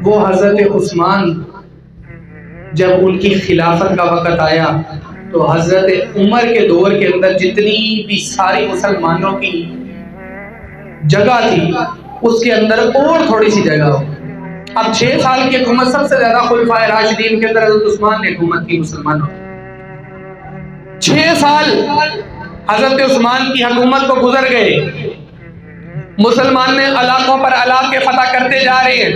وہ حضرت عثمان جب ان کی خلافت کا وقت آیا تو حضرت عمر کے دور کے اندر جتنی بھی ساری مسلمانوں کی جگہ تھی اس کے اندر اور تھوڑی سی جگہ ہو. اب 6 سال کی حکومت سب سے زیادہ خلفائے راشدین کے اندر حضرت عثمان نے حکومت کی مسلمانوں. 6 سال حضرت عثمان کی حکومت کو گزر گئے. مسلمان نے علاقوں پر علاقے فتح کرتے جا رہے ہیں.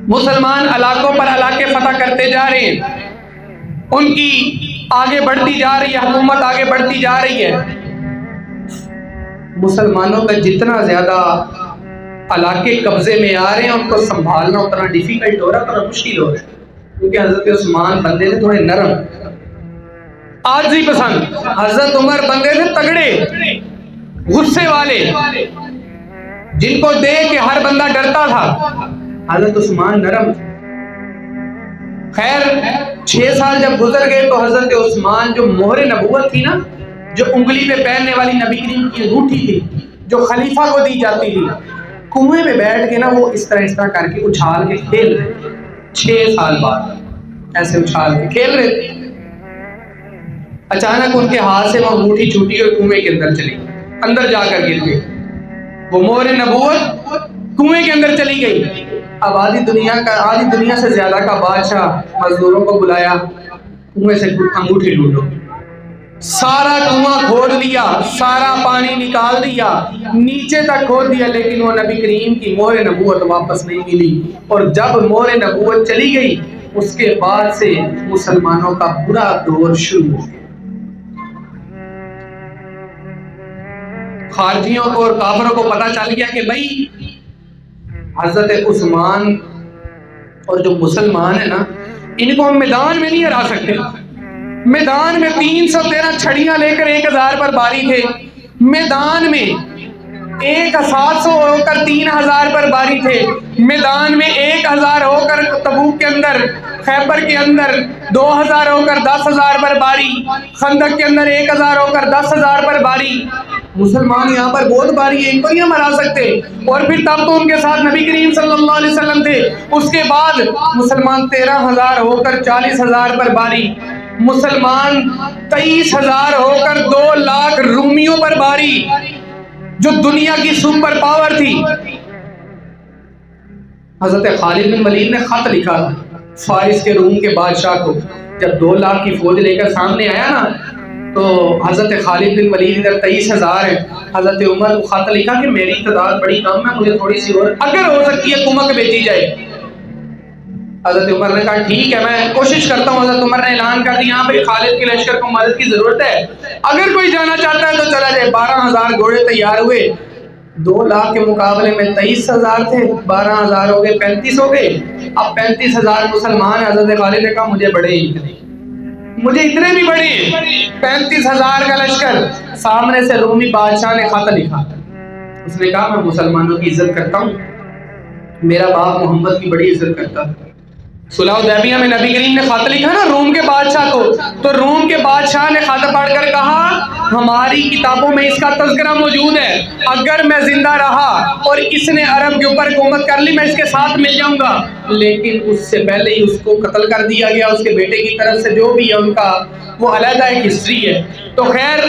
مسلمان علاقوں پر علاقے فتح کرتے جا رہے ہیں. ان کی آگے بڑھتی جا رہی ہے, حکومت آگے بڑھتی جا رہی ہے. مسلمانوں کا جتنا زیادہ علاقے قبضے میں آ رہے ہیں ان کو سنبھالنا اتنا ڈیفیکلٹ ہو رہا ہے, اتنا مشکل ہو رہا ہے. کیونکہ حضرت عثمان بندے تھے تھوڑے نرم, عاجزی پسند. حضرت عمر بندے تھے تگڑے, غصے والے, جن کو دیکھ کے ہر بندہ ڈرتا تھا. حضرت عثمان نرم. خیر 6 سال جب گزر گئے تو حضرت عثمان جو مہر نبوت تھی نا, جو انگلی پہ پہننے والی نبی کریم کی انگوٹھی تھی جو خلیفہ کو دی جاتی تھی, کنویں پہ بیٹھ کے نا وہ اس طرح کر کے اچھال کے کھیل رہے. 6 سال بعد ایسے اچھال کے کھیل رہے تھے. اچانک ان کے ہاتھ سے وہ انگوٹھی چھوٹی اور کنویں کے اندر چلی, اندر جا کر گر گئی. وہ مہر نبوت کنویں کے اندر چلی گئی. اب آدھی دنیا سے زیادہ کا بادشاہ مزدوروں کو بلایا, کنویں سے انگوٹھی ڈھونڈو. سارا کنواں کھود لیا, سارا پانی نکال دیا, نیچے تک کھود دیا, لیکن وہ نبی کریم کی مہر نبوت واپس نہیں ملی. اور جب مہر نبوت چلی گئی اس کے بعد سے مسلمانوں کا برا دور شروع ہو گیا. خارجیوں کو اور کافروں کو پتا چل گیا کہ بھائی حضرت عثمان اور جو مسلمان ہیں نا, ان کو ہم میدان میں نہیں ہرا سکتے. میدان میں 313 چھڑیاں لے کر 1000 پر باری تھے. میدان میں 1700 ہو کر 3000 پر باری تھے. میدان میں 1000 ہو کر تبوک کے اندر, خیبر کے اندر 2000 ہو کر 10000 پر باری, خندق کے اندر 1000 ہو کر 10000 پر باری. مسلمان یہاں پر بہت باری ہے, ان کو نہیں ہم ہرا سکتے. اور پھر تب تو ان کے ساتھ نبی کریم صلی اللہ علیہ وسلم تھے. اس کے بعد مسلمان 13000 ہو کر 40000 پر باری. مسلمان 23000 ہو کر 2 لاکھ رومیوں پر باری, جو دنیا کی سپر پاور تھی. حضرت خالد بن ولید نے خط لکھا فارس کے روم کے بادشاہ کو. جب 2 لاکھ کی فوج لے کر سامنے آیا نا تو حضرت خالد بن ولید ادھر 23000 ہے. حضرت عمر کو خط لکھا کہ میری تعداد بڑی کم ہے, مجھے تھوڑی سی اور اگر ہو سکتی ہے کمک بھیجی جائے. حضرت عمر نے کہا ٹھیک ہے میں کوشش کرتا ہوں. حضرت عمر نے اعلان کر دیا بھائی خالد کے لشکر کو مدد کی ضرورت ہے, اگر کوئی جانا چاہتا ہے تو چلا جائے. 12000 گھوڑے تیار ہوئے. 2 لاکھ کے مقابلے میں 23000 تھے, 12000 ہو گئے 35 ہو گئے. اب 35000 مسلمان. حضرت خالد نے کہا مجھے بڑے مجھے اتنے بھی بڑے 35000 کا لشکر. سامنے سے رومی بادشاہ نے خط لکھا. اس نے کہا میں مسلمانوں کی عزت کرتا ہوں, میرا باپ محمد کی بڑی عزت کرتا. صلح حدیبیہ میں نبی کریم نے خط لکھا نا روم کے بادشاہ کو, تو روم کے بادشاہ نے خط پڑھ کر کہا ہماری کتابوں میں اس کا تذکرہ موجود ہے, اگر میں زندہ رہا اور اس نے عرب کے اوپر حکومت کر لی میں اس کے ساتھ مل جاؤں گا. لیکن اس سے پہلے ہی اس کو قتل کر دیا گیا. اس کے بیٹے کی طرف سے جو بھی ہے ان کا وہ علیحدہ ایک ہسٹری ہے. تو خیر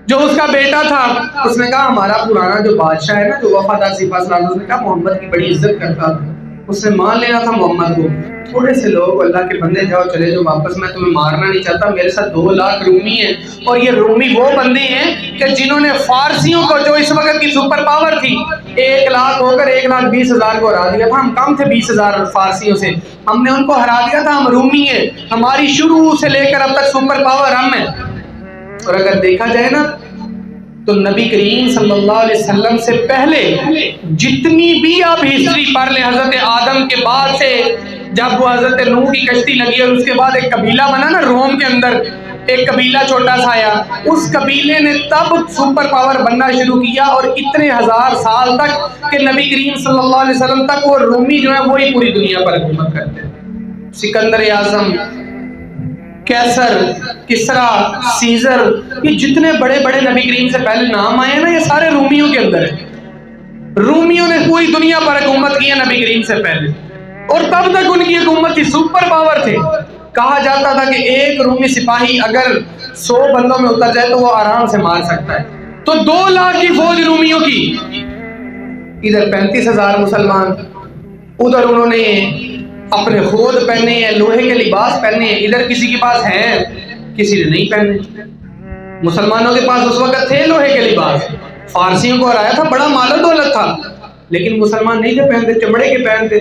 جو اس کا بیٹا تھا اس نے کہا ہمارا پرانا جو بادشاہ ہے نا جو وفادار سپاہ سالار, اس نے کہا محمد کی بڑی عزت کرتا تھا, اس نے مان لینا تھا محمد کو. تھوڑے سے لوگ اللہ کے بندے جاؤ چلے جو واپس, میں تمہیں مارنا نہیں چاہتا. میرے ساتھ 2 لاکھ رومی ہیں, اور یہ رومی وہ بندے ہیں کہ جنہوں نے فارسیوں کو جو اس وقت کی سپر پاور تھی 1 لاکھ ہو کر 1,20,000 کو ہرا دیا تھا. ہم کم تھے 20,000 فارسیوں سے, ہم نے ان کو ہرا دیا تھا. ہم رومی ہیں, ہماری شروع سے لے کر اب تک سپر پاور ہم ہیں. اور اگر دیکھا جائے نا تو نبی کریم صلی اللہ علیہ وسلم سے پہلے جتنی بھی آپ ہسٹری پڑھ لیں, حضرت آدم کے بعد سے جب وہ حضرت نوح کی کشتی لگی اور اس کے بعد ایک قبیلہ بنا نا روم کے اندر, ایک قبیلہ چھوٹا سا آیا, اس قبیلے نے تب سپر پاور بننا شروع کیا. اور اتنے 1000 سال تک کہ نبی کریم صلی اللہ علیہ وسلم تک وہ رومی جو ہے وہی پوری دنیا پر حکومت کرتے ہیں. سکندر اعظم, کیسر, کسرا, سیزر, یہ جتنے بڑے بڑے نبی کریم سے پہلے نام آئے ہیں نا یہ سارے رومیوں کے اندر ہیں. رومیوں نے پوری دنیا پر حکومت کی ہے نبی کریم سے پہلے، اور تب تک ان کی حکومت کی سپر پاور تھے. کہا جاتا تھا کہ ایک رومی سپاہی اگر 100 بندوں میں اتر جائے تو وہ آرام سے مار سکتا ہے. تو 2 لاکھ کی فوج رومیوں کی، ادھر 35,000 مسلمان، ادھر انہوں نے اپنے خود پہنے ہیں، لوہے کے لباس پہنے ہیں. ادھر کسی کے پاس ہیں، کسی نے نہیں پہنے. مسلمانوں کے پاس اس وقت تھے لوہے کے لباس، فارسیوں کو ہرایا تھا، بڑا مال و دولت تھا، لیکن مسلمان نہیں تھے پہنتے، چمڑے کے پہنتے.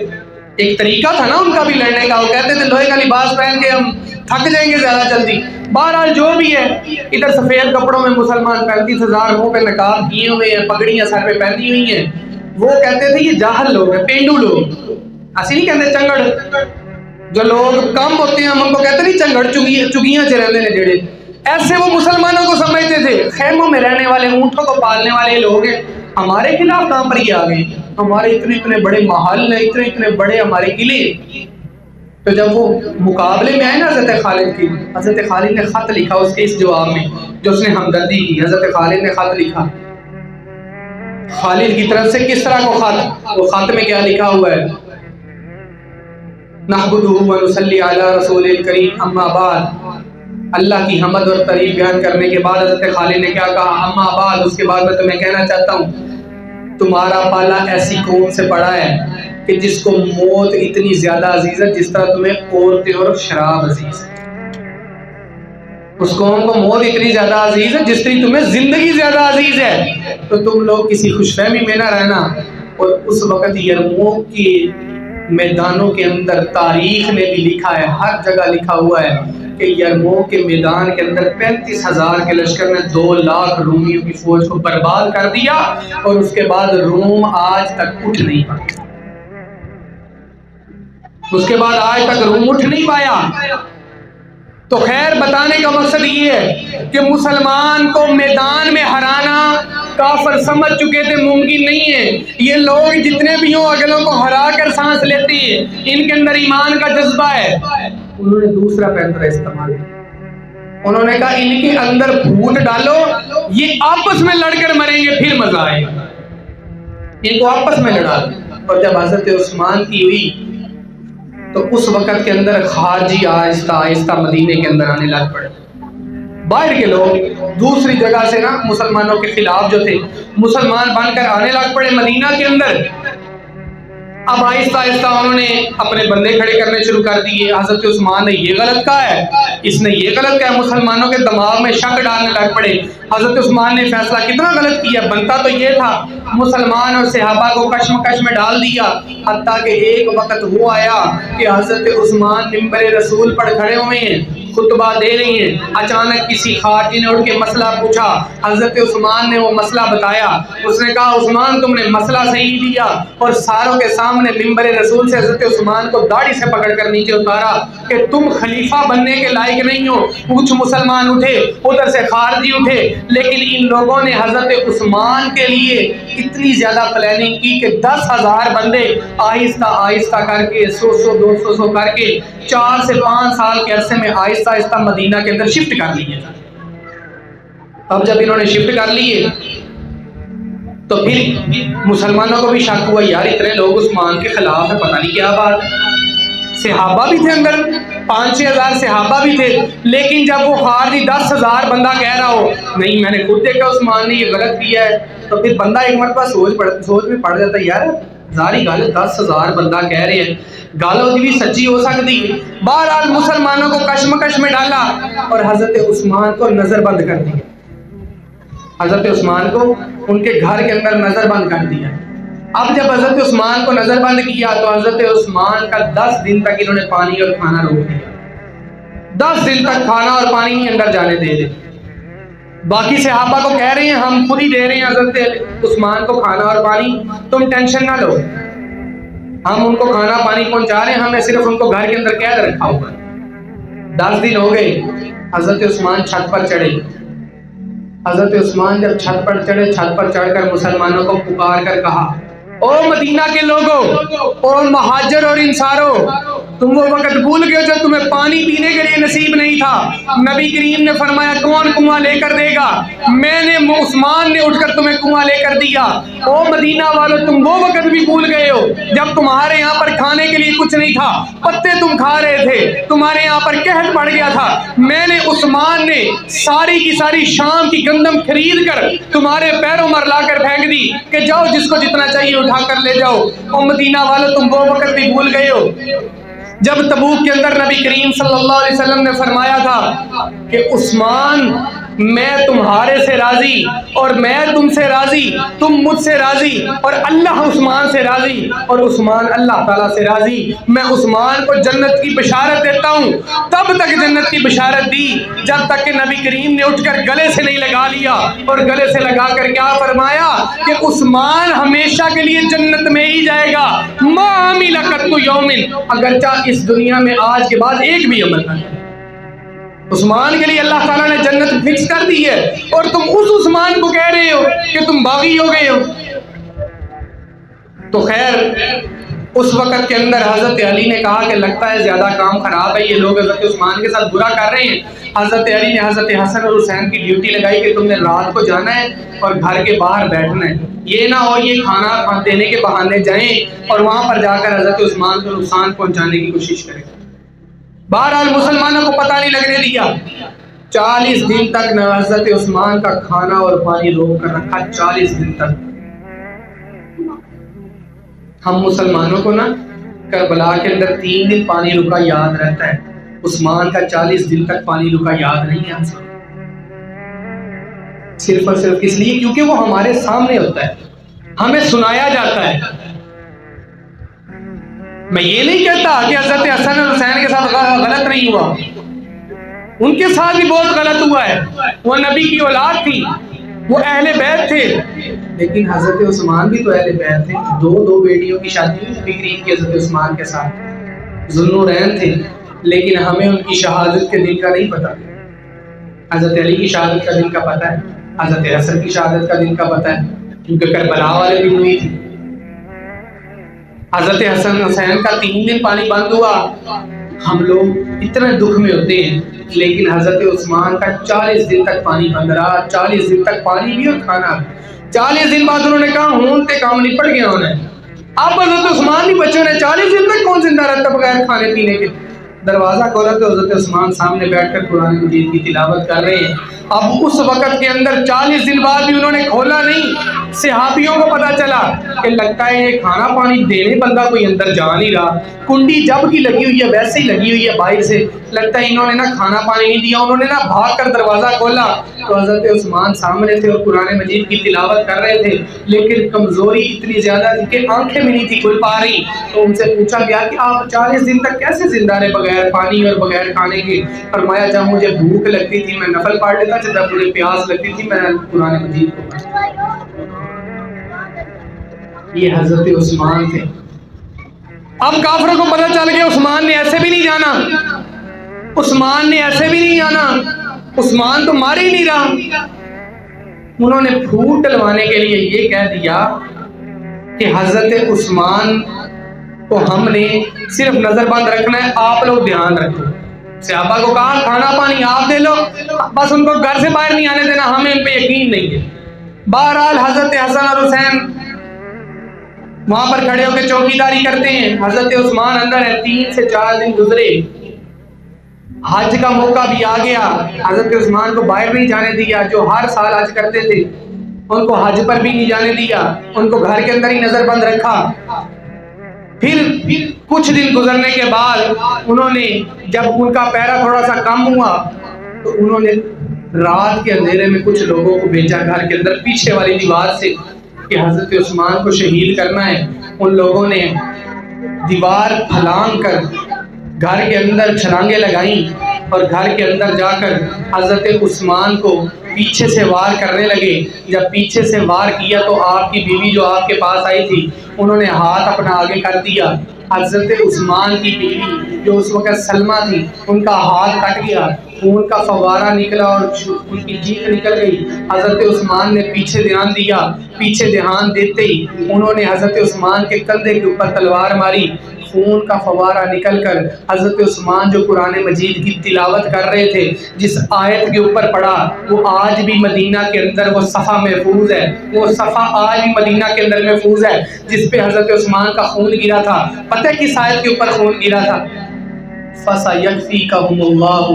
ایک طریقہ تھا نا ان کا بھی لڑنے کا، وہ کہتے تھے لوہے کا لباس پہن کے ہم تھک جائیں گے زیادہ جلدی. بہرحال جو بھی ہے، ادھر سفید کپڑوں میں مسلمان 35,000 منہ پہ نقاب کیے ہوئے ہیں، پگڑیاں سر پہ پہنی ہوئی ہیں. وہ کہتے تھے یہ جاہل لوگ ہیں، پینڈو لوگ. ایسے نہیں کہتے چنگڑ، جو لوگ کم ہوتے ہیں ہم ان کو کہتے نہیں چنگڑ، چگیاں چ رہتے ہیں جڑے، ایسے وہ مسلمانوں کو سمجھتے تھے. خیموں میں رہنے والے، اونٹوں کو پالنے والے لوگ ہیں، ہمارے خلاف کہاں پر یہ آ گئے؟ ہمارے اتنے بڑے محل ہیں، اتنے بڑے ہمارے قلعے. تو جب وہ مقابلے میں آئے نا حضرت خالد کی، حضرت خالد نے خط لکھا اس کے اس جواب میں جو اس نے ہمدردی کی. حضرت خالد نے خط لکھا خالد کی طرف سے. کس طرح کو خط؟ وہ خط میں کیا لکھا ہوا ہے؟ نحمدہ ونصلی علی رسول الکریم اما بعد. اللہ کی حمد اور تعریف بیان کرنے کے بعد حضرت خالد نے کیا کہا؟ اما بعد، اس کے بعد میں تمہیں کہنا چاہتا ہوں تمہارا پالا ایسی قوم سے پڑا ہے کہ جس کو موت اتنی زیادہ عزیز ہے جس طرح تمہیں عورتیں اور شراب عزیز ہے. اس قوم کو موت اتنی زیادہ عزیز ہے جس طرح تمہیں زندگی زیادہ عزیز ہے. تو تم لوگ کسی خوش فہمی میں نہ رہنا. اور اس وقت یرموک کی میدانوں کے اندر تاریخ نے بھی لکھا ہے، ہر جگہ لکھا ہوا ہے کہ یرموک کے میدان کے اندر 35,000 کے لشکر نے 2 لاکھ رومیوں کی فوج کو برباد کر دیا، اور اس کے بعد روم آج تک اٹھ نہیں پایا. اس کے بعد آج تک روم اٹھ نہیں پایا. تو خیر بتانے کا مقصد یہ ہے کہ مسلمان کو میدان میں ہرانا کافر سمجھ چکے تھے ممکن نہیں ہے. یہ لوگ جتنے بھی ہوں اگلوں کو ہرا کر سانس لیتے ہیں، ان کے اندر ایمان کا جذبہ ہے. انہوں نے دوسرا پینترا استعمال کیا. انہوں نے کہا ان کے اندر پھوٹ ڈالو، یہ آپس میں لڑ کر مریں گے پھر مزہ آئے گا. ان کو آپس میں لڑا دیا. اور جب حضرت عثمان کی ہوئی تو اس وقت کے اندر خارجی آہستہ آہستہ مدینے کے اندر آنے لگ پڑے. باہر کے لوگ دوسری جگہ سے نا مسلمانوں کے خلاف جو تھے مسلمان بن کر آنے لگ پڑے مدینہ کے اندر. اب آہستہ آہستہ انہوں نے اپنے بندے کھڑے کرنے شروع کر دیے. حضرت عثمان نے یہ غلط کہا ہے، اس نے یہ غلط کہا ہے، مسلمانوں کے دماغ میں شک ڈالنے لگ پڑے. حضرت عثمان نے فیصلہ کتنا غلط کیا. بنتا تو یہ تھا مسلمان اور صحابہ کو کشمکش میں ڈال دیا، حتیٰ کہ ایک وقت وہ آیا کہ حضرت عثمان منبر رسول پر کھڑے ہوئے ہیں، خطبہ دے رہی ہیں. اچانک کسی خارجی نے اٹھ کے مسئلہ پوچھا. حضرت عثمان نے وہ مسئلہ بتایا. اس نے کہا عثمان تم نے مسئلہ صحیح دیا، اور ساروں کے سامنے منبر رسول سے حضرت عثمان کو داڑھی سے پکڑ کر نیچے اتارا کہ تم خلیفہ بننے کے لائق نہیں ہو. کچھ مسلمان اٹھے، ادھر سے خارجی اٹھے، لیکن ان لوگوں نے حضرت عثمان کے لیے اتنی زیادہ پلاننگ کی کہ 10,000 بندے آہستہ آہستہ کر کے 100 200 کر کے 4 سے 5 سال کے عرصے میں آہستہ آہستہ مدینہ کے اندر شفٹ کر لیے. اب جب انہوں نے شفٹ کر لیے تو پھر مسلمانوں کو بھی شک ہوا یار اتنے لوگ عثمان کے خلاف ہے، پتہ نہیں کیا بات. صحابہ بھی تھے اندر، 5-6 ہزار صحابہ بھی تھے، لیکن جب وہ خارجی 10,000 بندہ کہہ رہا ہو نہیں میں نے خود دیکھا عثمان نے یہ غلط کیا ہے، تو پھر بندہ ایک مرتبہ سوچ میں پڑ جاتا ہے یار ظاہری گل 10,000 بندہ کہہ رہے ہیں، گل ہوتی بھی سچی ہو سکتی. بہرحال مسلمانوں کو کشمکش میں ڈالا اور حضرت عثمان کو نظر بند کر دیا. حضرت عثمان کو ان کے گھر کے اندر نظر بند کر دیا. اب جب حضرت عثمان کو نظر بند کیا تو حضرت عثمان کا 10 دن تک انہوں نے پانی اور کھانا روک دیا. 10 دن تک کھانا اور پانی نہیں اندر جانے دے رہے. باقی صحابہ کو کہہ رہے ہیں ہم خود ہی دے رہے ہیں حضرت عثمان کو کھانا اور پانی، تم ٹینشن نہ لو، ہم ان کو کھانا پانی پہنچا رہے ہیں، ہم نے صرف ان کو گھر کے اندر قید رکھا ہوا. 10 دن ہو گئے، حضرت عثمان چھت پر چڑھے. حضرت عثمان جب چھت پر چڑھے، چھت پر چڑھ کر مسلمانوں کو پکار کر کہا او مدینہ کے لوگوں، او مہاجر اور انصاروں، تم وہ وقت بھول گئے جب تمہیں پانی پینے کے لیے نصیب نہیں تھا۔ نبی کریم نے فرمایا کون کنواں لے کر دے گا؟ میں نے، عثمان نے اٹھ کر تمہیں کنواں لے کر دیا۔ او مدینہ والو، تم وہ وقت بھی بھول گئے ہو جب تمہارے یہاں پر کھانے کے لیے کچھ نہیں تھا، پتے تم کھا رہے تھے، تمہارے یہاں پر قحط پڑ گیا تھا۔ میں نے، عثمان نے ساری کی ساری شام کی گندم خرید کر تمہارے پیروں مر لا کر پھینک دی کہ جاؤ جس کو جتنا چاہیے اٹھا کر لے جاؤ۔ او مدینہ والو، تم وہ وقت بھی بھول گئے ہو جب تبوک کے اندر نبی کریم صلی اللہ علیہ وسلم نے فرمایا تھا کہ عثمان میں تمہارے سے راضی اور میں تم سے راضی، تم مجھ سے راضی اور اللہ عثمان سے راضی اور عثمان اللہ تعالیٰ سے راضی۔ میں عثمان کو جنت کی بشارت دیتا ہوں۔ تب تک جنت کی بشارت دی جب تک کہ نبی کریم نے اٹھ کر گلے سے نہیں لگا لیا اور گلے سے لگا کر کیا فرمایا کہ عثمان ہمیشہ کے لیے جنت میں ہی جائے گا۔ ما عمل قط یوم، اگرچہ اس دنیا میں آج کے بعد ایک بھی عمل نہ ہے۔ عثمان کے لیے اللہ تعالیٰ نے جنت فکس کر دی ہے اور تم اس عثمان کو کہہ رہے ہو کہ تم باغی ہو گئے ہو۔ تو خیر اس وقت کے اندر حضرت علی نے کہا کہ لگتا ہے زیادہ کام خراب ہے، یہ لوگ حضرت عثمان کے ساتھ برا کر رہے ہیں۔ حضرت علی نے حضرت حسن اور حسین کی ڈیوٹی لگائی کہ تم نے رات کو جانا ہے اور گھر کے باہر بیٹھنا ہے، یہ نہ ہو یہ کھانا دینے کے بہانے جائیں اور وہاں پر جا کر حضرت عثمان کو نقصان پہنچانے کی کوشش کریں۔ بہرحال مسلمانوں کو پتہ نہیں لگنے دیا۔ 40 دن تک نہ حضرت عثمان کا کھانا اور پانی روک کر رکھا، 40 دن تک۔ ہم مسلمانوں کو نا کربلا کے اندر 3 دن پانی رکا یاد رہتا ہے، عثمان کا 40 دن تک پانی رکا یاد نہیں ہے ہم سے، صرف اور صرف اس لیے کیونکہ وہ ہمارے سامنے ہوتا ہے، ہمیں سنایا جاتا ہے۔ میں یہ نہیں کہتا کہ حضرت حسن اور حسین کے ساتھ غلط نہیں ہوا، ان کے ساتھ بھی بہت غلط ہوا ہے، وہ نبی کی اولاد تھی، وہ اہل بیت تھے، لیکن حضرت عثمان بھی تو اہل بیت تھے۔ دو بیٹیوں کی شادی ہوئی نبی کریم کی حضرت عثمان کے ساتھ، ذوالنورین تھے، لیکن ہمیں ان کی شہادت کے دن کا نہیں پتا۔ حضرت علی کی شہادت کا دن کا پتا ہے، حضرت حسن کی شہادت کا دن کا پتا ہے، کیونکہ کربلا والے دن ہوئی تھی۔ حضرت حسن حسین کا 3 دن پانی بند ہوا، ہم لوگ اتنے دکھ میں ہوتے ہیں، لیکن حضرت عثمان کا 40 دن تک پانی بند رہا، 40 دن تک پانی بھی اور کھانا بھی۔ 40 دن بعد انہوں نے کہا ہونتے کام نپٹ گیا انہیں، اب حضرت عثمان بھی بچوں نے 40 دن تک کون زندہ رہتا بغیر کھانے پینے کے؟ دروازہ کھولا تو حضرت عثمان سامنے بیٹھ کر قرآن مجید کی تلاوت کر رہے ہیں۔ اب اس وقت کے اندر 40 دن بعد بھی انہوں نے کھولا نہیں، صحابیوں کو پتا چلا کہ لگتا ہے یہ کھانا پانی دینے بندہ کوئی اندر جا نہیں رہا، کنڈی جب کی لگی ہوئی ہے ویسے ہی لگی ہوئی ہے باہر سے، لگتا ہے انہوں نے نا کھانا پانی نہیں دیا، انہوں نے نا بھاگ کر دروازہ کھولا تو حضرت عثمان سامنے تھے اور قرآن مجید کی تلاوت کر رہے تھے، لیکن کمزوری اتنی زیادہ تھی کہ آنکھیں بھی نہیں تھی کھل پا رہی۔ تو ان سے پوچھا گیا کہ آپ 40 دن تک کیسے زندہ رہے بغیر پانی اور بغیر کھانے کے؟ فرمایا جب مجھے بھوک لگتی تھی میں نفل پڑھ لیتا، جب مجھے پیاس لگتی تھی میں قرآن مجید کو پڑھتا۔ یہ حضرت عثمان تھے۔ اب کافروں کو پتہ چل گیا عثمان نے ایسے بھی نہیں جانا، عثمان نے ایسے بھی نہیں جانا، عثمان تو مار ہی نہیں رہا۔ انہوں نے پھوٹ ڈلوانے کے لیے یہ کہہ دیا کہ حضرت عثمان کو ہم نے صرف نظر بند رکھنا ہے، آپ لوگ دھیان رکھو۔ صحابہ کو کہا کھانا پانی آپ دے لو، بس ان کو گھر سے باہر نہیں آنے دینا، ہمیں ان پہ یقین نہیں ہے۔ بہرحال حضرت حسن اور حسین وہاں پر کھڑے ہو کے چوکیداری کرتے ہیں، حضرت عثمان اندر ہے۔ 3 سے 4 دن گزرے، حج کا موقع بھی آ گیا، حضرت عثمان کو باہر نہیں جانے دیا، جو ہر سال حج کرتے تھے ان کو حج پر بھی نہیں جانے دیا، ان کو گھر کے اندر ہی نظر بند رکھا۔ پھر کچھ دن گزرنے کے بعد انہوں نے جب ان کا پیرا تھوڑا سا کم ہوا تو انہوں نے رات کے اندھیرے میں کچھ لوگوں کو بھیجا گھر کے اندر پیچھے والی دیوار سے کہ حضرت عثمان کو شہید کرنا ہے۔ ان لوگوں نے دیوار پھلانگ کر گھر کے اندر چھلانگیں لگائیں اور گھر کے اندر جا کر حضرت عثمان کو پیچھے سے وار کرنے لگے۔ جب پیچھے سے وار کیا تو آپ کی بیوی جو آپ کے پاس آئی تھی انہوں نے ہاتھ اپنا آگے کر دیا۔ حضرت عثمان کی بیوی جو اس وقت سلمہ تھی ان کا ہاتھ کٹ گیا، خون کا فوارہ نکلا اور ان کی جیت نکل گئی۔ حضرت عثمان نے پیچھے دھیان دیا، پیچھے دھیان دیتے ہی انہوں نے حضرت عثمان کے کندھے کے اوپر تلوار ماری، خون کا فوارہ نکل کر حضرت عثمان جو قرآن مجید کی تلاوت کر رہے تھے، جس آیت کے اوپر پڑھا وہ آج بھی مدینہ کے اندر وہ صفحہ محفوظ ہے، وہ صفحہ آج بھی مدینہ کے اندر محفوظ ہے جس پہ حضرت عثمان کا خون گرا تھا۔ پتہ ہے کس آیت کے اوپر خون گرا تھا؟ فَسَيَكْفِيكَهُمُ اللَّهُ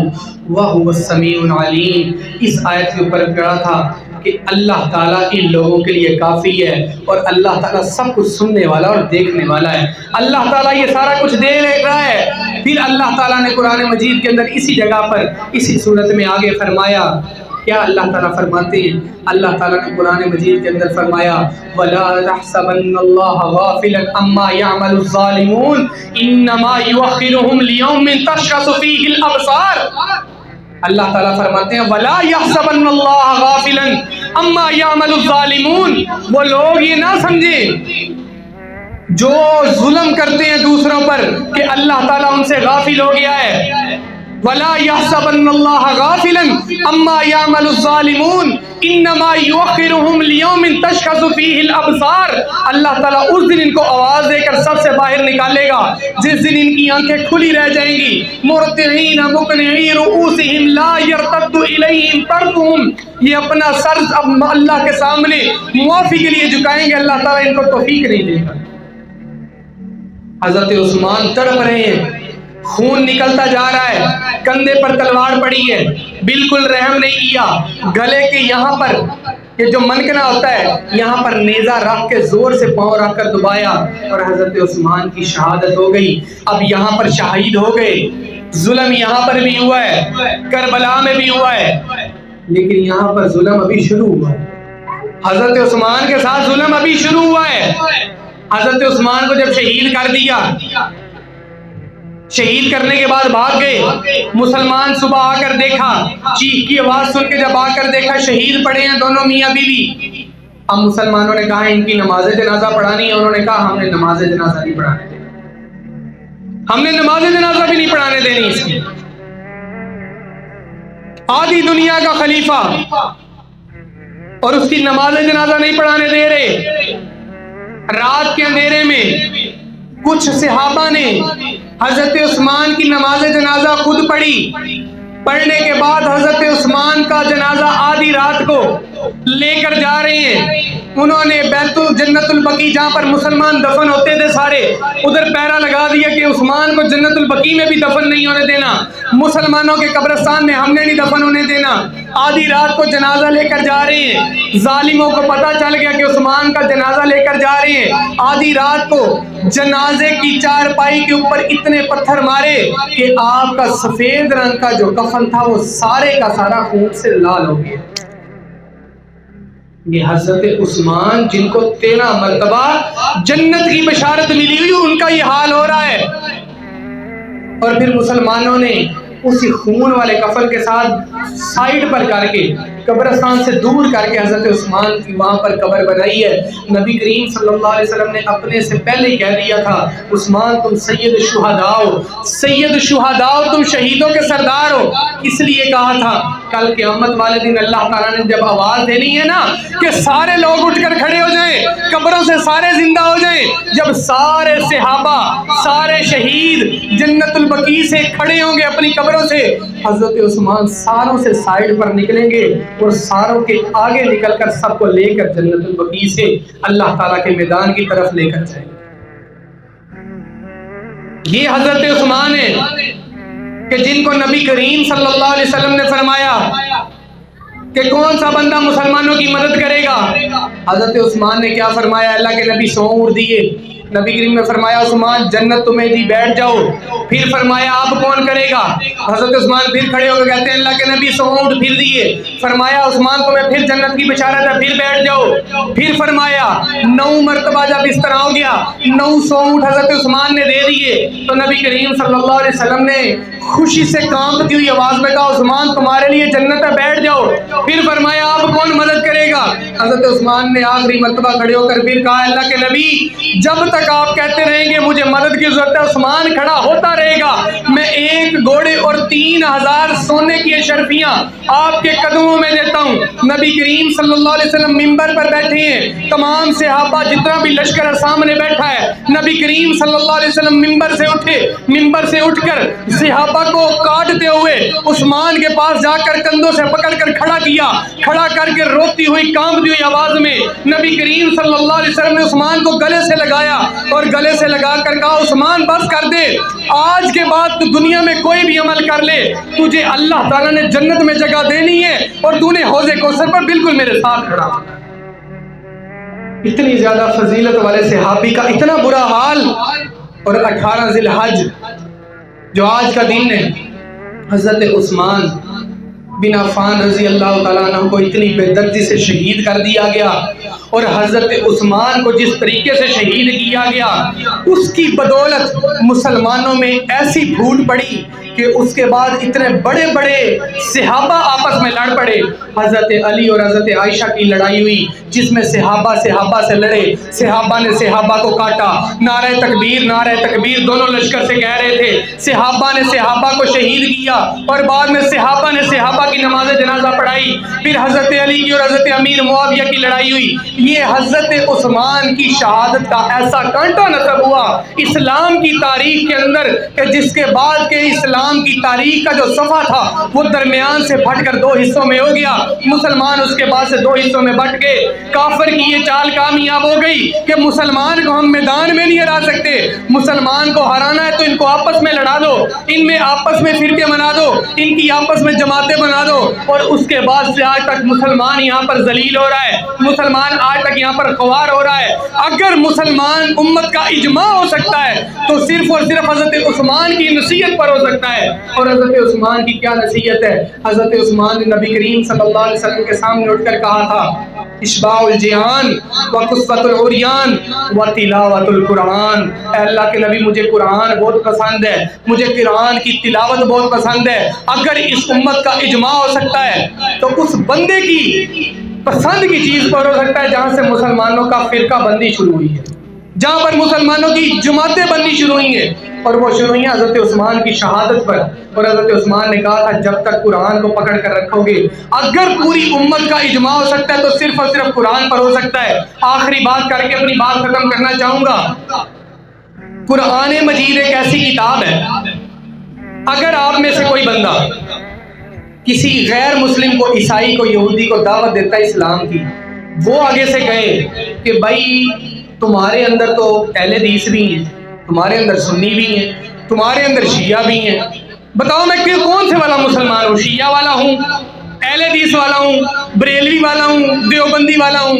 وَهُوَ السَّمِيعُ الْعَلِيمُ۔ اس آیت کے اوپر پڑھا تھا کہ اللہ تعالیٰ ان لوگوں کے لیے کافی ہے، اور اللہ تعالیٰ سب کچھ سننے والا اور دیکھنے والا ہے۔ اللہ تعالیٰ یہ سارا کچھ دے رہا ہے۔ پھر اللہ تعالیٰ نے قرآن مجید کے اندر اسی جگہ پر اسی صورت میں آگے فرمایا، کیا اللہ تعالیٰ فرماتے ہیں؟ اللہ تعالیٰ نے قرآن مجید کے اندر فرمایا وَلَا تَحْسَبَنَّ اللَّهَ غَافِلًا عَمَّا يَعْمَلُ الظَّالِمُونَ إِنَّمَا يُؤَخِّرُهُمْ لِيَوْمٍ تَشْخَصُ فِيهِ الْأَبْصَارُ۔ اللہ تعالیٰ فرماتے ہیں وَلَا يَحْسَبَنَّ اللَّهَ غَافِلًا عَمَّا يَعْمَلُ الظَّالِمُونَ، وہ لوگ یہ نہ سمجھیں جو ظلم کرتے ہیں دوسروں پر کہ اللہ تعالیٰ ان سے غافل ہو گیا ہے۔ وَلَا يَحْسَبَنَّ اللَّهَ غَافِلًا عَمَّا يَعْمَلُ الظَّالِمُونَ إِنَّمَا يُؤَخِّرُهُمْ لِيَوْمٍ تَشْخَصُ فِيهِ الْأَبْصَارُ۔ اللہ تعالیٰ اس دن ان کو آواز دے کر سب سے باہر نکالے گا جس دن ان کی آنکھیں کھلی رہ جائیں گی، مُرْتِعِينَ مُقْنِعِي رُؤُوسِهِمْ لَا يَرْتَدُّ إِلَيْهِمْ طَرْفُهُمْ، یہ اپنا سر اب اللہ کے سامنے معافی کے لیے جھکائیں گے، اللہ تعالیٰ ان کو توفیق نہیں دے گا۔ حضرت عثمان تڑپ رہے ہیں، خون نکلتا جا رہا ہے، کندھے پر تلوار پڑی ہے، بالکل رحم نہیں کیا، گلے کے یہاں پر یہ جو منکنا ہوتا ہے یہاں پر نیزہ رکھ کے زور سے پاؤں رکھ کر دبایا، اور حضرت عثمان کی شہادت ہو گئی۔ اب یہاں پر شہید ہو گئے، ظلم یہاں پر بھی ہوا ہے، کربلا میں بھی ہوا ہے، لیکن یہاں پر ظلم ابھی شروع ہوا ہے۔ حضرت عثمان کے ساتھ ظلم ابھی شروع ہوا ہے۔ حضرت عثمان کو جب شہید کر دیا، شہید کرنے کے بعد بھاگ گئے، مسلمان صبح آ کر دیکھا، چیخ کی آواز سن کے جب آ کر دیکھا شہید پڑے ہیں دونوں میاں بیوی۔ اب مسلمانوں نے کہا ان کی نماز جنازہ پڑھانی ہے، انہوں نے کہا ہم نے نماز جنازہ نہیں پڑھانے دینی، ہم نے نماز جنازہ بھی نہیں پڑھانے دینی اس کی۔ آدھی دنیا کا خلیفہ اور اس کی نماز جنازہ نہیں پڑھانے دے رہے۔ رات کے اندھیرے میں کچھ صحابہ نے حضرت عثمان کی نماز جنازہ خود پڑھی، پڑھنے کے بعد حضرت عثمان کا جنازہ آدھی رات کو لے کر جا رہے ہیں۔ انہوں نے بیت جنت البقیع جہاں پر مسلمان دفن ہوتے تھے سارے، ادھر پیرا لگا دیا کہ عثمان کو جنت البقیع میں بھی دفن نہیں ہونے دینا، مسلمانوں کے قبرستان میں ہم نے نہیں دفن ہونے دینا۔ آدھی رات کو جنازہ لے کر جا رہے ہیں، ظالموں کو پتہ چل گیا کہ عثمان کا جنازہ لے کر جا رہے ہیں۔ آدھی رات کو جنازے کی چارپائی کے اوپر اتنے پتھر مارے کہ آپ کا سفید رنگ کا جو کفن تھا وہ سارے کا سارا خون سے لال ہو گیا۔ یہ حضرت عثمان جن کو 13 مرتبہ جنت کی بشارت ملی ہوئی، ان کا یہ حال ہو رہا ہے۔ اور پھر مسلمانوں نے اسی خون والے کفن کے ساتھ سائیڈ پر کر کے قبرستان سے دور کر کے حضرت عثمان کی وہاں پر قبر بنائی ہے۔ نبی کریم صلی اللہ علیہ وسلم نے اپنے سے پہلے ہی کہہ دیا تھا عثمان تم سید الشہداء ہو، سید الشہداء ہو، تم شہیدوں کے سردار ہو۔ اس لیے کہا تھا کل قیامت والے دن اللہ تعالیٰ نے جب آواز دینی ہے نا کہ سارے لوگ اٹھ کر کھڑے ہو جائیں، قبروں سے سارے زندہ ہو جائیں، جب سارے صحابہ سارے شہید جنت البقیع سے کھڑے ہوں گے اپنی قبروں سے، حضرت عثمان ساروں سے سائیڈ پر نکلیں گے اور ساروں کے آگے نکل کر سب کو لے کر جنت البقیع سے اللہ تعالیٰ کے میدان کی طرف لے کر جائیں گے۔ یہ حضرت عثمان ہے کہ جن کو نبی کریم صلی اللہ علیہ وسلم نے فرمایا کہ کون سا بندہ مسلمانوں کی مدد کرے گا، حضرت عثمان نے کیا فرمایا؟ اللہ کے نبی 100 اونٹ دیے، نبی کریم نے فرمایا عثمان جنت تمہیں دی، بیٹھ جاؤ۔ پھر فرمایا آپ کون کرے گا؟ حضرت عثمان پھر کھڑے ہو کے کہتے ہیں اللہ کے نبی 100 اونٹ پھر دیے، فرمایا عثمان تمہیں پھر جنت کی بشارت ہے، پھر بیٹھ جاؤ۔ پھر فرمایا 9 مرتبہ جب اس طرح ہو گیا، 900 اونٹ حضرت عثمان نے دے دیے، تو نبی کریم صلی اللہ علیہ وسلم نے خوشی سے کانپتی ہوئی آواز میں کہا عثمان تمہارے لیے جنت ہے بیٹھ جاؤ. پھر فرمایا آپ کون مدد کرے گا؟ حضرت عثمان نے آخری مرتبہ کھڑے ہو کر پھر کہا اللہ کے نبی جب تک آپ کہتے رہیں گے مجھے مدد کی ضرورت ہے عثمان کھڑا ہوتا رہے گا. میں 1 گھوڑے اور 3000 سونے کی اشرفیاں آپ کے قدموں میں دیتا ہوں. نبی کریم صلی اللہ علیہ وسلم منبر پر بیٹھے ہیں, تمام صحابہ جتنا بھی لشکر سامنے بیٹھا ہے, نبی کریم صلی اللہ علیہ وسلم منبر سے اٹھے, منبر سے اٹھ کر صحابہ کو کاٹتے ہوئے عثمان کے پاس جا کر کندھوں سے پکڑ کر کھڑا کیا, کھڑا کر کے روتی ہوئی کانپتی ہوئی آواز میں نبی کریم صلی اللہ علیہ وسلم نے عثمان کو گلے سے لگایا اور گلے سے لگا کر کہا عثمان بس کر دے, آج کے بعد تو دنیا میں کوئی بھی عمل کر لے تجھے اللہ تعالیٰ نے جنت میں جگہ دینی ہے اور تو نے حوض کوثر پر بالکل میرے ساتھ کھڑا. اتنی زیادہ فضیلت والے صحابی کا اتنا برا حال. اور 18 ذی الحج جو آج کا دن ہے, حضرت عثمان بن عفان رضی اللہ تعالیٰ عنہ کو اتنی بے دردی سے شہید کر دیا گیا, اور حضرت عثمان کو جس طریقے سے شہید کیا گیا اس کی بدولت مسلمانوں میں ایسی پھوٹ پڑی کہ اس کے بعد اتنے بڑے بڑے صحابہ آپس میں لڑ پڑے. حضرت علی اور حضرت عائشہ کی لڑائی ہوئی جس میں صحابہ سے لڑے, صحابہ نے صحابہ کو کاٹا, نعرہ تکبیر دونوں لشکر سے کہہ رہے تھے, صحابہ نے صحابہ کو شہید کیا اور بعد میں صحابہ نے صحابہ کی نماز جنازہ پڑھائی. پھر حضرت علی کی اور حضرت امیر معاویہ کی لڑائی ہوئی. یہ حضرت عثمان کی شہادت کا ایسا کانٹا نصب ہوا اسلام کی تاریخ کے اندر کہ جس کے بعد کے اسلام کی تاریخ کا جو صفحہ تھا وہ درمیان سے پھٹ کر 2 حصوں میں ہو گیا. مسلمان اس کے بعد سے 2 حصوں میں بٹ گئے. کافر کی یہ چال کامیاب ہو گئی کہ مسلمان کو ہم میدان میں نہیں ہرا سکتے, مسلمان کو ہرانا ہے تو ان کو آپس میں لڑا دو, ان میں آپس میں فرقے بنا دو, ان کی آپس میں جماعتیں بنا دو. اور اس کے بعد سے آج تک مسلمان یہاں پر ذلیل ہو رہا ہے, مسلمان آج تک یہاں پر خوار ہو رہا ہے. اگر مسلمان امت کا اجماع ہو سکتا ہے تو صرف اور صرف حضرت عثمان کی نصیحت پر ہو سکتا ہے. اور حضرت عثمان کی کیا نصیحت ہے؟ حضرت عثمان نے نبی کریم صلی اللہ علیہ وسلم کے سامنے اٹھ کر کہا تھا اشباع الجیان وقصۃ العریان وتلاوۃ القرآن. اے اللہ کے نبی مجھے قرآن بہت پسند ہے, مجھے قرآن کی تلاوت بہت پسند ہے. اگر اس امت کا اجماع ہو سکتا ہے تو اس بندے کی پسند کی چیز پر ہو سکتا ہے جہاں سے مسلمانوں کا فرقہ بندی شروع ہوئی ہے, جہاں پر مسلمانوں کی جماعتیں بننی شروع ہوئی ہیں. اور وہ شروع ہوئی ہیں حضرت عثمان کی شہادت پر. اور حضرت عثمان نے کہا تھا جب تک قرآن کو پکڑ کر رکھو گے, اگر پوری امت کا اجماع ہو سکتا ہے تو صرف اور صرف قرآن پر ہو سکتا ہے. آخری بات کر کے اپنی بات ختم کرنا چاہوں گا. قرآن مجید ایک ایسی کتاب ہے, اگر آپ میں سے کوئی بندہ کسی غیر مسلم کو, عیسائی کو, یہودی کو دعوت دیتا ہے اسلام کی, وہ آگے سے کہے کہ بھائی تمہارے اندر تو اہل حدیث بھی ہیں, تمہارے اندر سنی بھی ہیں, تمہارے اندر شیعہ بھی ہیں, بتاؤ میں کون سے والا مسلمان ہوں؟ شیعہ والا ہوں, اہل حدیث والا ہوں, بریلوی والا ہوں, دیوبندی والا ہوں؟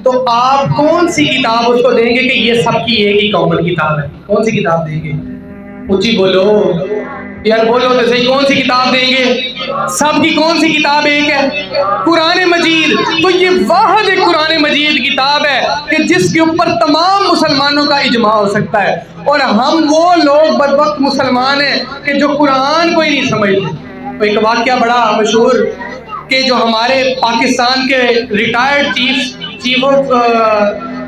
تو آپ کون سی کتاب اس کو دیں گے کہ یہ سب کی ایک ہی کامن کتاب ہے؟ کون سی کتاب دیں گے؟ اونچی بولو یار, بولو تو صحیح, کون سی کتاب دیں گے؟ سب کی کون سی کتاب ایک ہے؟ قرآن مجید. تو یہ واحد ایک قرآن مجید کتاب ہے کہ جس کے اوپر تمام مسلمانوں کا اجماع ہو سکتا ہے. اور ہم وہ لوگ بدبخت مسلمان ہیں کہ جو قرآن کو ہی نہیں سمجھتے. تو ایک واقعہ بڑا مشہور کہ جو ہمارے پاکستان کے ریٹائرڈ چیف آف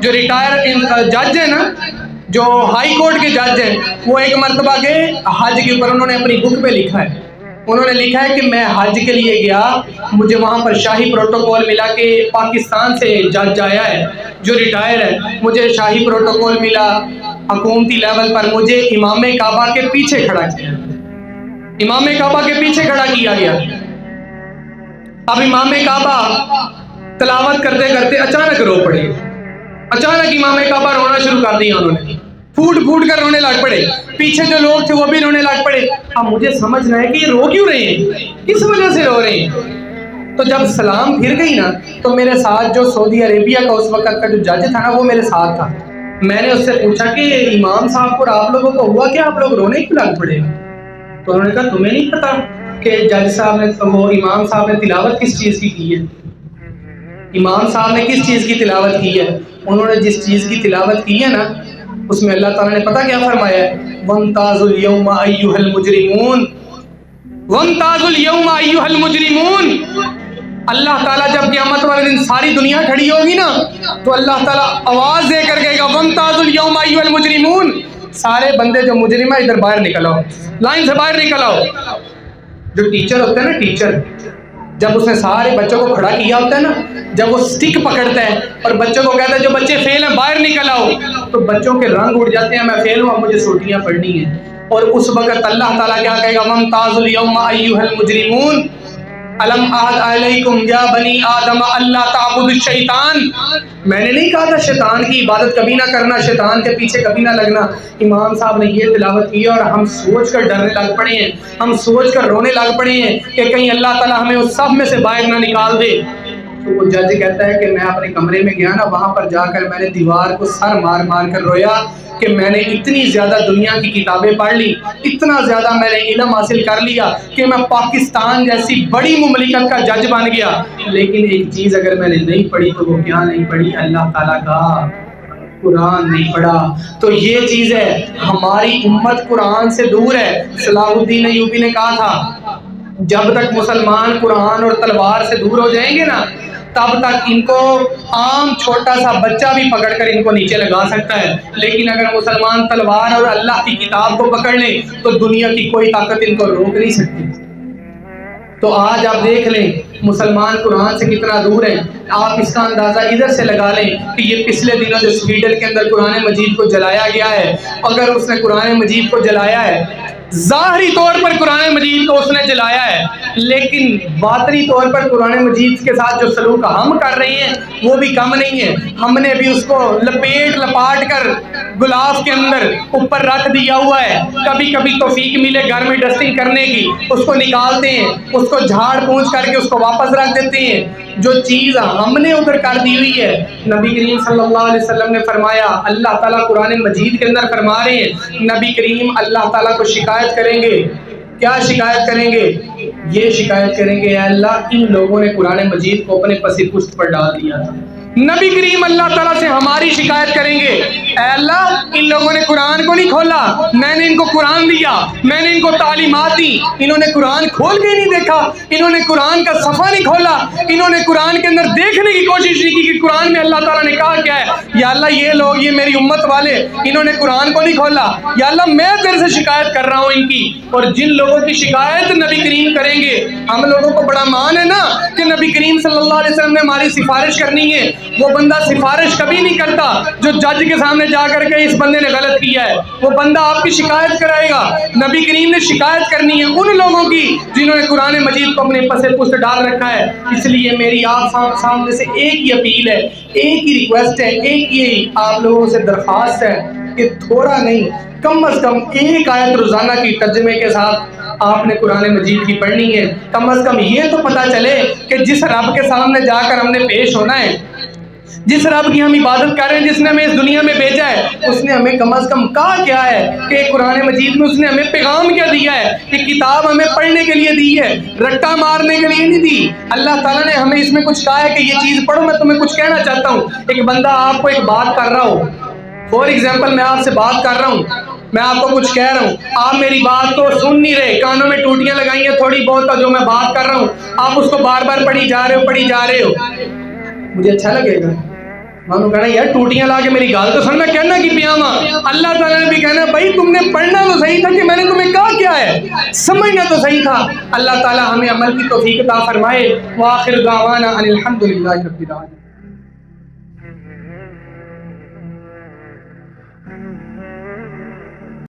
جو ریٹائر جج ہیں نا, جو ہائی کورٹ کے جج ہیں, وہ ایک مرتبہ گئے حج کے اوپر. انہوں نے اپنی بک پہ لکھا ہے, انہوں نے لکھا ہے کہ میں حج کے لیے گیا, مجھے وہاں پر شاہی پروٹوکول ملا کہ پاکستان سے جج آیا ہے جو ریٹائر ہے, مجھے شاہی پروٹوکول ملا حکومتی لیول پر, مجھے امام کعبہ کے پیچھے کھڑا کیا, امام کعبہ کے پیچھے کھڑا کیا گیا. اب امام کعبہ تلاوت کرتے کرتے اچانک رو پڑے, اچانک امام کعبہ رونا شروع کر دیا, انہوں نے پھوٹ پھوٹ کر رونے لگ پڑے, پیچھے جو لوگ تھے وہ بھی رونے لگ پڑے. اب مجھے سمجھنا ہے کہ یہ رو کیوں رہے ہیں, کس وجہ سے رو رہے ہیں. تو جب سلام پھر گئی نا تو میرے ساتھ جو سعودی عربیہ کا اس وقت کا جو جج تھا نا وہ میرے ساتھ تھا. میں نے اس سے پوچھا کہ امام صاحب کو آپ لوگوں کو ہوا کہ آپ لوگ رونے کیوں لگ پڑے؟ تو انہوں نے کہا تمہیں نہیں پتا کہ جج صاحب نے, وہ امام صاحب نے تلاوت کس چیز کی ہے؟ امام صاحب نے کس چیز کی تلاوت کی ہے؟ انہوں نے جس چیز کی تلاوت کی ہے نا اس میں اللہ تعالیٰ نے پتہ کیا فرمایا ہے؟ وَامْتَازُوا الْيَوْمَ أَيُّهَا الْمُجْرِمُونَ, وَامْتَازُوا الْيَوْمَ أَيُّهَا الْمُجْرِمُونَ، اللہ تعالیٰ جب قیامت والے دن ساری دنیا کھڑی ہوگی نا تو اللہ تعالیٰ آواز دے کر کہے گا وَامْتَازُوا الْيَوْمَ أَيُّهَا الْمُجْرِمُونَ، سارے بندے جو مجرم ہیں ادھر باہر نکل آؤ، لائن سے باہر نکل آؤ۔ جو ٹیچر ہوتا ہے نا، ٹیچر جب اس نے سارے بچوں کو کھڑا کیا ہوتا ہے نا، جب وہ سٹک پکڑتا ہے اور بچوں کو کہتا ہے جو بچے فیل ہیں باہر نکل آؤ، تو بچوں کے رنگ اڑ جاتے ہیں، میں فیل ہوں اب مجھے چھٹیاں پڑھنی ہیں۔ اور اس وقت اللہ تعالیٰ کیا کہے گا وَامْتَازُوا الْيَوْمَ أَيُّهَا الْمُجْرِمُونَ أَلَمْ أَعْهَدْ عَلَيْكُمْ يَا بَنِي آدَمَ أَلَّا تَعْبُدُوا الشَّيْطَانَ، میں نے نہیں کہا تھا شیطان کی عبادت کبھی نہ کرنا، شیطان کے پیچھے کبھی نہ لگنا۔ امام صاحب نے یہ تلاوت کی اور ہم سوچ کر ڈرنے لگ پڑے ہیں، ہم سوچ کر رونے لگ پڑے ہیں کہ کہیں اللہ تعالیٰ ہمیں اس صف میں سے باہر نہ نکال دے۔ تو وہ جج کہتا ہے کہ میں اپنے کمرے میں گیا نا، وہاں پر جا کر میں نے دیوار کو سر مار مار کر رویا کہ میں نے اتنی زیادہ دنیا کی کتابیں پڑھ لی، اتنا زیادہ میں نے علم حاصل کر لیا کہ میں پاکستان جیسی بڑی مملکت کا جج بن گیا، لیکن ایک چیز اگر میں نے نہیں پڑھی تو وہ کیا نہیں پڑھی؟ اللہ تعالیٰ کا قرآن نہیں پڑھا۔ تو یہ چیز ہے، ہماری امت قرآن سے دور ہے۔ صلاح الدین ایوبی نے کہا تھا جب تک مسلمان قرآن اور تلوار سے دور ہو جائیں گے نا، تب تک ان کو عام چھوٹا سا بچہ بھی پکڑ کر ان کو نیچے لگا سکتا ہے، لیکن اگر مسلمان تلوار اور اللہ کی کتاب کو پکڑ لیں تو دنیا کی کوئی طاقت ان کو روک نہیں سکتی۔ تو آج آپ دیکھ لیں مسلمان قرآن سے کتنا دور ہیں۔ آپ اس کا اندازہ ادھر سے لگا لیں کہ یہ پچھلے دنوں جو سویڈن کے اندر قرآن مجید کو جلایا گیا ہے، اگر اس نے قرآن مجید کو جلایا ہے، ظاہری طور پر قرآن مجید کو اس نے جلایا ہے، لیکن باطنی طور پر قرآن مجید کے ساتھ جو سلوک ہم کر رہے ہیں وہ بھی کم نہیں ہے۔ ہم نے بھی اس کو لپاٹ کر گلاف کے اندر اوپر رکھ دیا ہوا ہے۔ کبھی کبھی توفیق ملے گھر میں ڈسٹنگ کرنے کی، اس کو نکالتے ہیں، اس کو جھاڑ پونچھ کر کے اس کو واپس رکھ دیتے ہیں۔ جو چیز ہم نے ادھر کر دی ہوئی ہے، نبی کریم صلی اللہ علیہ وسلم نے فرمایا، اللہ تعالیٰ قرآن مجید کے اندر فرما رہے ہیں، نبی کریم اللہ تعالیٰ کو شکایت کریں گے۔ کیا شکایت کریں گے؟ یہ شکایت کریں گے، اے اللہ ان لوگوں نے قرآن مجید کو اپنے پس پشت پر ڈال دیا تھا۔ نبی کریم اللہ تعالیٰ سے ہماری شکایت کریں گے، اے اللہ ان لوگوں نے قرآن کو نہیں کھولا، میں نے ان کو قرآن دیا، میں نے ان کو تعلیمات دی، انہوں نے قرآن کھول کے نہیں دیکھا، انہوں نے قرآن کا صفحہ نہیں کھولا، انہوں نے قرآن کے اندر دیکھنے کی کوشش نہیں کی کہ قرآن میں اللہ تعالیٰ نے کہا کیا ہے۔ یا اللہ یہ لوگ، یہ میری امت والے، انہوں نے قرآن کو نہیں کھولا، یا اللہ میں تیرے سے شکایت کر رہا ہوں ان کی۔ اور جن لوگوں کی شکایت نبی کریم کریں گے، ہم لوگوں کو بڑا مان ہے نا کہ نبی کریم صلی اللہ علیہ وسلم نے ہماری سفارش کرنی ہے۔ وہ بندہ سفارش کبھی نہیں کرتا جو جج کے سامنے جا کر کے اس بندے نے غلط کیا ہے، وہ بندہ آپ کی شکایت کرائے گا۔ نبی کریم نے شکایت کرنی ہے ان لوگوں کی جنہوں نے قرآن مجید کو اپنے پس پشت ڈال رکھا ہے۔ اس لیے میری آپ سامنے سے ایک ہی اپیل ہے، ایک ہی ریکویسٹ ہے، ایک ہی آپ لوگوں سے درخواست ہے کہ تھوڑا نہیں، کم از کم ایک آیت روزانہ کی ترجمے کے ساتھ آپ نے قرآن مجید کی پڑھنی ہے۔ کم از کم یہ تو پتہ چلے کہ جس رب کے سامنے جا کر ہم نے پیش ہونا ہے، جس رب کی ہم عبادت کر رہے ہیں، جس نے ہمیں اس دنیا میں بھیجا ہے، اس نے ہمیں کم از کم کہا کیا ہے کہ قرآن مجید میں اس نے ہمیں پیغام کیا دیا ہے، کہ کتاب ہمیں پڑھنے کے لیے دی ہے، رٹا مارنے کے لیے نہیں دی۔ اللہ تعالیٰ نے ہمیں اس میں کچھ کہا ہے کہ یہ چیز پڑھو۔ میں تمہیں کچھ کہنا چاہتا ہوں، ایک بندہ آپ کو ایک بات کر رہا ہو، فور ایگزامپل میں آپ سے بات کر رہا ہوں، میں آپ کو کچھ کہہ رہا ہوں، آپ میری بات کو سن نہیں رہے، کانوں میں ٹوٹیاں لگائی ہیں تھوڑی بہت جو میں بات کر رہا ہوں، آپ اس کو بار بار پڑھی جا رہے ہو، مجھے اچھا لگے گا؟ مانو کہنا یار ٹوٹیاں لا کے میری گال تو سن، میں کہنا کی پیاما۔ اللہ تعالیٰ نے بھی کہنا بھائی تم نے پڑھنا تو صحیح تھا کہ میں نے تمہیں کہا کیا ہے، سمجھنا تو صحیح تھا۔ اللہ تعالیٰ ہمیں عمل کی توفیق عطا فرمائے۔ وآخر دعوانا ان الحمد للہ رب العالمین۔